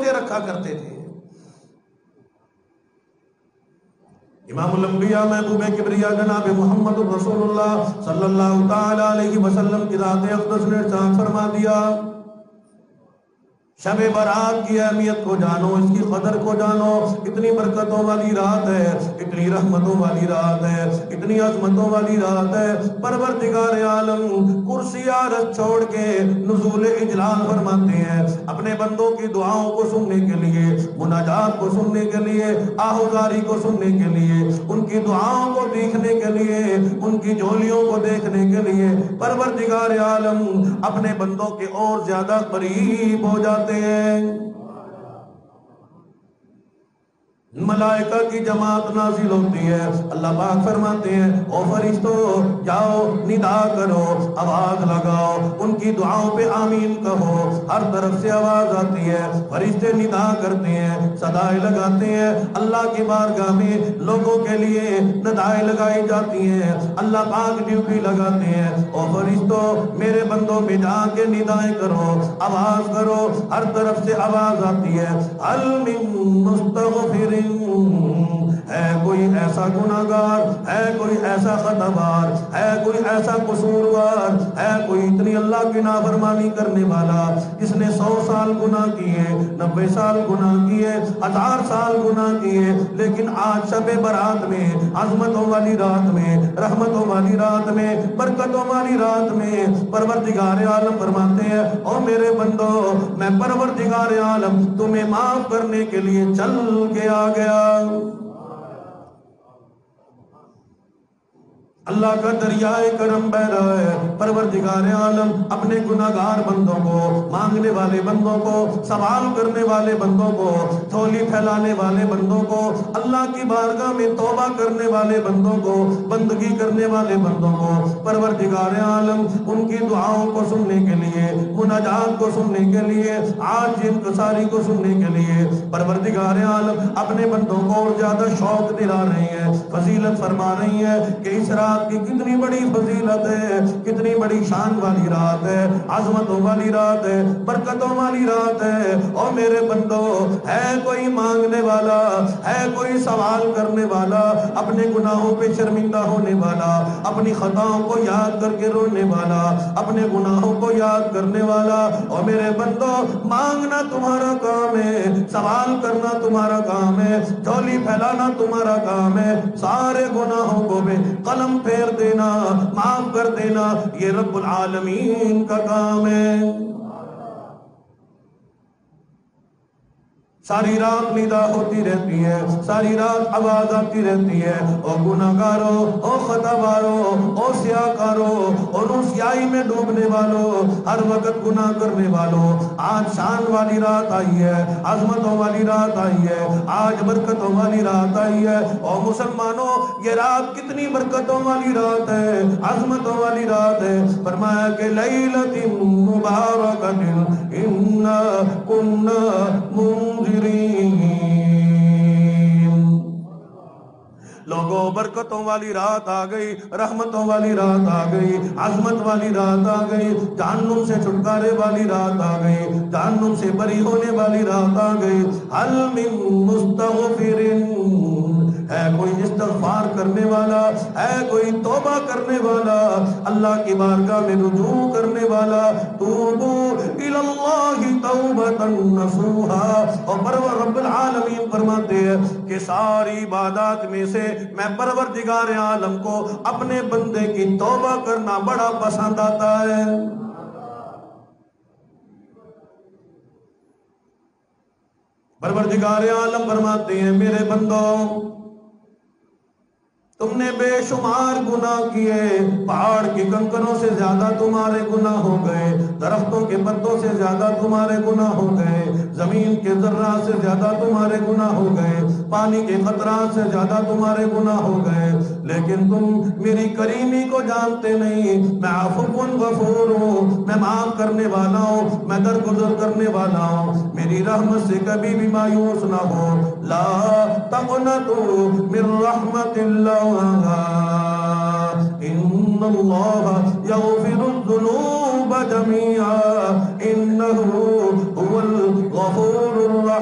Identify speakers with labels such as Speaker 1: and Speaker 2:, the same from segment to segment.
Speaker 1: روزے رکھا کرتے تھے۔ امام الانبیاء محبوب کبریا جناب محمد رسول اللہ صلی اللہ تعالی علیہ وسلم کی ذات اقدس نے ارشاد فرما دیا، شب برات کی اہمیت کو جانو، اس کی قدر کو جانو، اتنی برکتوں والی رات ہے، اتنی رحمتوں والی رات ہے، اتنی عظمتوں والی رات ہے۔ پروردگار عالم کرسی عرش چھوڑ کے نزول اجلال فرماتے ہیں اپنے بندوں کی دعاؤں کو سننے کے لیے، مناجات کو سننے کے لیے، آہوزاری کو سننے کے لیے، ان کی دعاؤں کو دیکھنے کے لیے، ان کی جھولیوں کو دیکھنے کے لیے پروردگار عالم اپنے بندوں کے اور زیادہ قریب ہو جاتے ہیں۔ ملائکہ کی جماعت نازل ہوتی ہے، اللہ پاک فرماتے ہیں او فرشتو جاؤ ندا کرو، آواز لگاؤ، ان کی دعاؤں پہ آمین کہو۔ ہر طرف سے آواز آتی ہے، فرشتے ندا کرتے ہیں، صدائے لگاتے ہیں، اللہ کی بارگاہ میں لوگوں کے لیے ندائیں لگائی جاتی ہیں، اللہ پاک ڈیوٹی لگاتے ہیں او فرشتو میرے بندوں میں جا کے ندائیں کرو، آواز کرو۔ ہر طرف سے آواز آتی ہے، هل من مستغفر، ہے کوئی ایسا گناہگار، ہے کوئی ایسا خطاوار، ہے کوئی ایسا قصوروار، ہے کوئی اتنی اللہ کی نافرمانی کرنے والا جس نے 100 سال گناہ کیے، 90 سال گناہ کیے، 1000 سال گناہ کیے، لیکن آج شب برات میں، عظمتوں والی رات میں، رحمتوں والی رات میں، برکتوں والی رات میں پروردگار عالم فرماتے ہیں او میرے بندو میں پروردگار عالم تمہیں معاف کرنے کے لیے چل کے آ گیا۔ اللہ کا دریائے کرم بہ رہا ہے، پروردگار عالم اپنے گناہگار بندوں کو، مانگنے والے بندوں کو، سوال کرنے والے بندوں کو، تھولی پھیلانے والے بندوں کو، اللہ کی بارگاہ میں توبہ کرنے والے بندوں کو، بندگی کرنے والے بندوں کو پروردگار عالم ان کی دعاؤں کو سننے کے لیے، مناجات کو سننے کے لیے، آج انکساری کو سننے کے لیے پروردگار عالم اپنے بندوں کو اور زیادہ شوق دلا رہی ہے، فضیلت فرما رہی ہے کہ اس رات کی کتنی بڑی فضیلت ہے، کتنی بڑی شان والی رات ہے، عظمتوں والی رات ہے، برکتوں والی رات ہے۔ اور میرے بندو ہے کوئی مانگنے والا، ہے کوئی سوال کرنے والا، اپنے گناہوں پہ شرمندہ ہونے والا، اپنی خطاؤں کو یاد کر کے رونے والا، اپنے گناہوں کو یاد کرنے والا، اور میرے بندو مانگنا تمہارا کام ہے، سوال کرنا تمہارا کام ہے، جھولی پھیلانا تمہارا کام ہے، سارے گناہوں کو بھی قلم پھیر دینا، معاف کر دینا، یہ رب العالمین کا کام ہے۔ ساری رات ندا ہوتی رہتی ہے، ساری رات آواز آتی رہتی ہے او گناہگارو، او خطاوارو، او سیاکارو، اور اس سیاہی میں ڈوبنے والو، ہر وقت گناہ کرنے والو، آج شان والی رات آئی ہے، عظمتوں والی رات آئی ہے، آج برکتوں والی رات آئی ہے۔ او مسلمانوں یہ رات کتنی برکتوں والی رات ہے، عظمتوں والی رات ہے۔ فرمایا کہ لیلۃ مبارکۃ انا کنا منذرین، لوگوں برکتوں والی رات آ گئی، رحمتوں والی رات آ گئی، عظمت والی رات آ گئی، جہنم سے چھٹکارے والی رات آ گئی، جہنم سے بری ہونے والی رات آ گئی۔ هل من مستغفر، ہے کوئی استغفار کرنے والا، ہے کوئی توبہ کرنے والا، اللہ کی بارگاہ میں رجوع کرنے والا، توبو الی اللہ توبۃ نصوحا۔ اور رب العالمین فرماتے ہیں کہ ساری عبادات میں سے میں پروردگار عالم کو اپنے بندے کی توبہ کرنا بڑا پسند آتا ہے۔ پروردگار عالم فرماتے ہیں میرے بندوں تم نے بے شمار گناہ کیے، پہاڑ کی کنکروں سے زیادہ تمہارے گناہ ہو گئے، درختوں کے پتوں سے زیادہ تمہارے گناہ ہو گئے، زمین کے ذرات سے زیادہ تمہارے گناہ ہو گئے، پانی کے قطرات سے زیادہ تمہارے گناہ ہو گئے، لیکن تم میری کریمی کو جانتے نہیں۔ میں عفو غفور ہوں، میں معاف کرنے والا ہوں، میں درگزر کرنے والا ہوں، میری رحمت سے کبھی بھی مایوس نہ ہو۔ لا تقنطوا من رحمت اللہ، ان اللہ یغفر الذنوب جميعا انہ هو الغفور الرحیم۔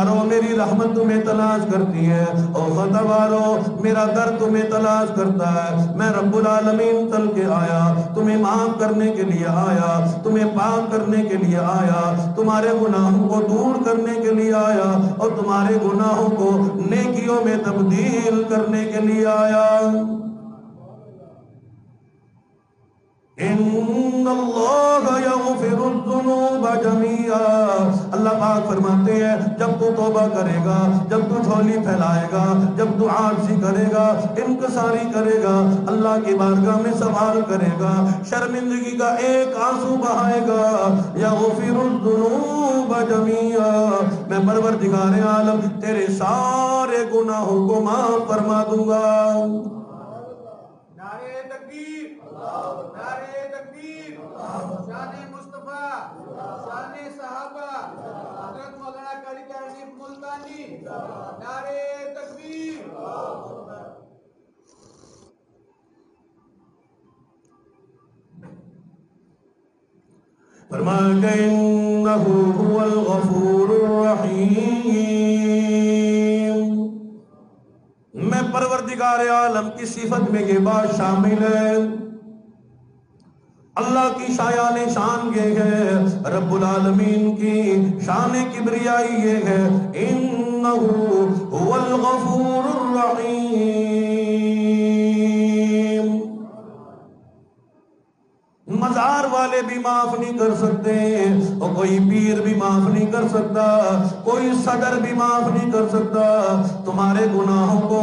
Speaker 1: رہزگارو میری رحمت تمہیں تلاش کرتی ہے، او خطبارو میرا در تمہیں تلاش کرتا ہے۔ میں رب العالمین چل کے آیا، تمہیں معاف کرنے کے لیے آیا، تمہیں پاک کرنے کے لیے آیا، تمہارے گناہوں کو دور کرنے کے لیے آیا، اور تمہارے گناہوں کو نیکیوں میں تبدیل کرنے کے لیے آیا۔ ان اللہ یغفر الذنوب جميعا، اللہ پاک فرماتے ہیں جب تو توبہ کرے گا، جب تو جھولی پھیلائے گا، جب تو عاجزی کرے گا، انکساری کرے گا، اللہ کی بارگاہ میں سوال کرے گا، شرمندگی کا ایک آنسو بہائے گا، یغفر الذنوب جميعا، میں پروردگار عالم تیرے سارے گناہوں کو معاف فرما دوں گا۔
Speaker 2: نعرہ تکبیر، نعرہ تکبیر، شان مصطفیٰ، شان صحابہ، حضرت مولانا قاری حنیف ملتانی، نعرہ تکبیر۔
Speaker 1: فرمایا کہ انہو هو الغفور الرحیم، میں پروردگار عالم کی صفت میں یہ بات شامل ہے، اللہ کی شایان شان یہ ہے، رب العالمین کی شان کبریائی یہ ہے، انہو هو الغفور الرحیم۔ مزار والے بھی معاف نہیں کر سکتے، اور کوئی پیر بھی معاف نہیں کر سکتا، کوئی صدر بھی معاف نہیں کر سکتا تمہارے گناہوں کو،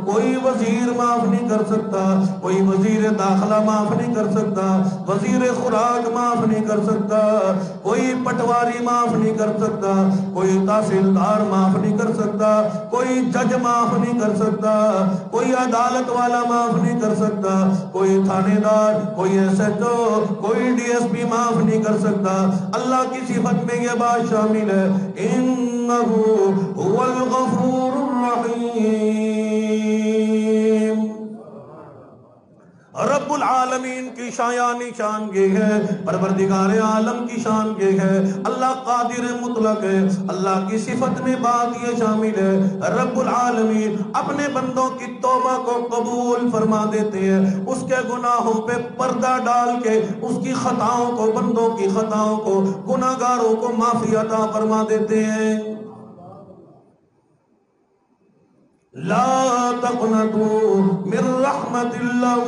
Speaker 1: کوئی وزیر معاف نہیں کر سکتا، کوئی وزیر داخلہ معاف نہیں کر سکتا، وزیر خوراک معاف نہیں کر سکتا، کوئی پٹواری معاف نہیں کر سکتا، کوئی تحصیلدار معاف نہیں کر سکتا، کوئی جج معاف نہیں کر سکتا، کوئی عدالت والا معاف نہیں کر سکتا، کوئی تھانے دار، کوئی ایس ایچ او، کوئی ڈی ایس پی معاف نہیں کر سکتا۔ اللہ کی صفت میں یہ بات شامل ہے، انہو هو الغفور الرحیم۔ رب العالمین کی شایانی شان یہ ہے، پروردگار عالم کی شان یہ ہے، اللہ قادر مطلق ہے، اللہ کی صفت میں بات یہ شامل ہے، رب العالمین اپنے بندوں کی توبہ کو قبول فرما دیتے ہیں، اس کے گناہوں پہ پردہ ڈال کے اس کی خطاؤں کو، بندوں کی خطاؤں کو، گناہگاروں کو معافی عطا فرما دیتے ہیں۔ لا تقنطوا من رحمت اللہ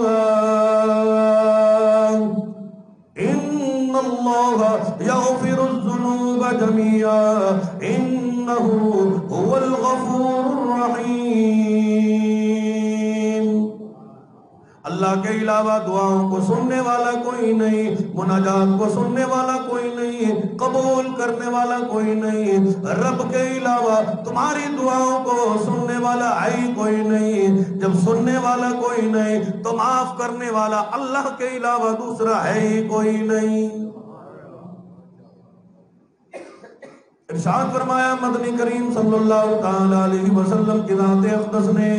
Speaker 1: ان اللہ یغفر الذنوب جميعا انہ هو الغفور الرحیم۔ اللہ کے علاوہ دعاؤں کو سننے والا کوئی نہیں، مناجات کو سننے والا کوئی نہیں، قبول کرنے والا کوئی نہیں، رب کے علاوہ تمہاری دعاؤں کو سننے والا ہے کوئی نہیں۔ جب سننے والا کوئی نہیں تو معاف کرنے والا اللہ کے علاوہ دوسرا ہے ہی کوئی نہیں۔ ارشاد فرمایا مدنی کریم صلی اللہ تعالی علیہ وسلم کی ذات اقدس نے،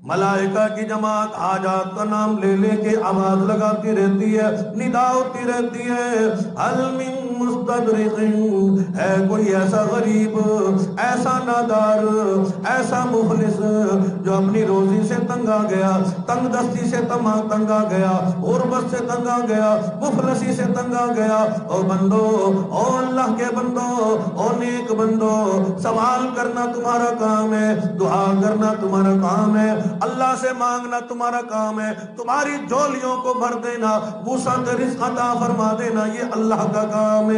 Speaker 1: ملائکہ کی جماعت حاجات کا نام لے لے کے آواز لگاتی رہتی ہے، ندا ہوتی رہتی ہے، حل من مستدرق، ہے کوئی ایسا غریب، ایسا نادار، ایسا مفلس جو اپنی روزی سے تنگ آ گیا، تنگ دستی سے تنگ آ گیا، غربت سے تنگ آ گیا، مفلسی سے تنگ آ گیا۔ او بندو، او اللہ کے بندو، او نیک بندو، سوال کرنا تمہارا کام ہے، دعا کرنا تمہارا کام ہے، اللہ سے مانگنا تمہارا کام ہے، تمہاری جھولیوں کو بھر دینا، وسعت رزق عطا فرما دینا، یہ اللہ کا کام ہے۔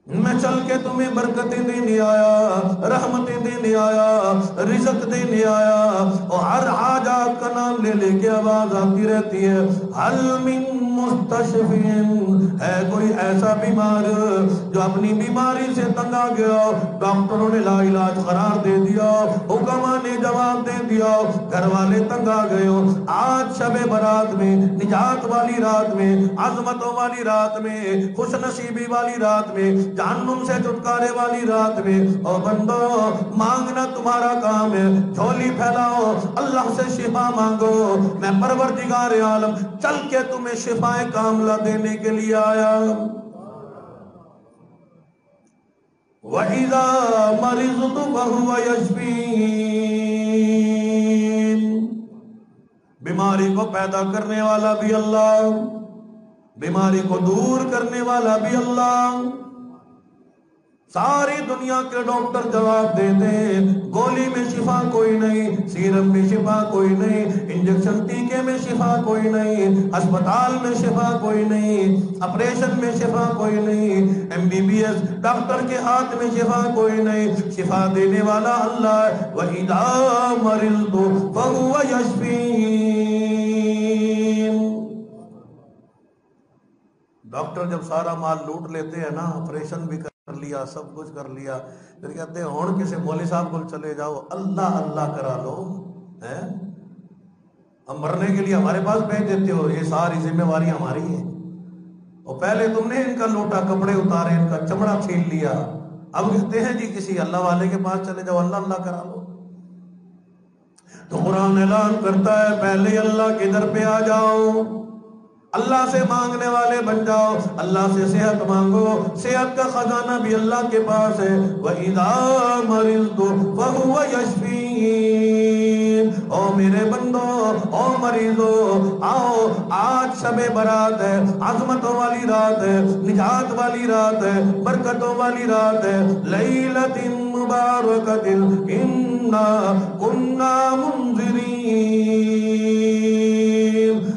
Speaker 1: میں چل کے تمہیں برکتیں دینے آیا، رحمتیں دینے آیا، رزق دینے آیا، اور ہر حاجات کا نام لے لے کے آواز آتی رہتی ہے، حل من مستشفین، ہے کوئی ایسا بیمار جو اپنی بیماری سے تنگ آ گیا، ڈاکٹروں نے لا علاج قرار دے دیا، حکماں نے جواب دے دیا، گھر والے تنگ آ گئے ہو، آج شب برات میں، نجات والی رات میں، عظمتوں والی رات میں، خوش نصیبی والی رات میں، جہنم سے چھٹکارے والی رات میں، او بندو مانگنا تمہارا کام ہے، جھولی پھیلاؤ، اللہ سے شفا مانگو، میں پروردگار عالم چل کے تمہیں شفائے کاملہ دینے کے لیے آیا۔ وَإِذَا مَرِضْتُ فَهُوَ يَشْفِينِ، بیماری کو پیدا کرنے والا بھی اللہ، بیماری کو دور کرنے والا بھی اللہ۔ ساری دنیا کے ڈاکٹر جواب دیتے ہیں گولی میں شفا کوئی نہیں، سیرم میں شفا کوئی نہیں، انجیکشن ٹیکے میں شفا کوئی نہیں، ہسپتال میں شفا کوئی نہیں، آپریشن میں شفا کوئی نہیں، MBBS ڈاکٹر کے ہاتھ میں شفا کوئی نہیں، شفا دینے والا اللہ ہے۔ وَإِذَا مَرِضْتُ فَهُوَ يَشْفِينِ۔ ڈاکٹر جب سارا مال لوٹ لیتے ہیں نا، آپریشن بھی کر لیا، سب کچھ کر لیا، پھر کہتے ہیں ہون کسی مولوی صاحب کو چلے جاؤ، اللہ اللہ کرا لو، ہم مرنے کے لیے ہمارے پاس بھیج دیتے ہو، یہ ساری ذمہ داری ہماری ہے، اور پہلے تم نے ان کا لوٹا کپڑے اتارے، ان کا چمڑا چھین لیا، اب کہتے ہیں جی کسی اللہ والے کے پاس چلے جاؤ، اللہ اللہ کرا لو۔ تو قرآن اعلان کرتا ہے پہلے اللہ کے در پہ آ جاؤ، اللہ سے مانگنے والے بن جاؤ، اللہ سے صحت مانگو، صحت کا خزانہ بھی اللہ کے پاس ہے۔ وَإِذَا مَرِضْتُ فَهُوَ يَشْفِينِ۔ او میرے بندو، او مریضو، آؤ، آج شب برات ہے، عظمتوں والی رات ہے، نجات والی رات ہے، برکتوں والی رات ہے، لیلۃ مبارکۃ انا کنا منذرین۔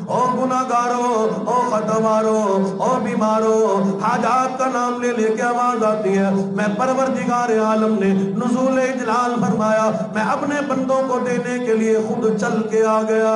Speaker 1: او گناہگارو، او خطاوارو، او بیمارو، حاجات کا نام لے لے کے آواز آتی ہے، میں پروردگار عالم نے نزول اجلال فرمایا، میں اپنے بندوں کو دینے کے لیے خود چل کے آ گیا۔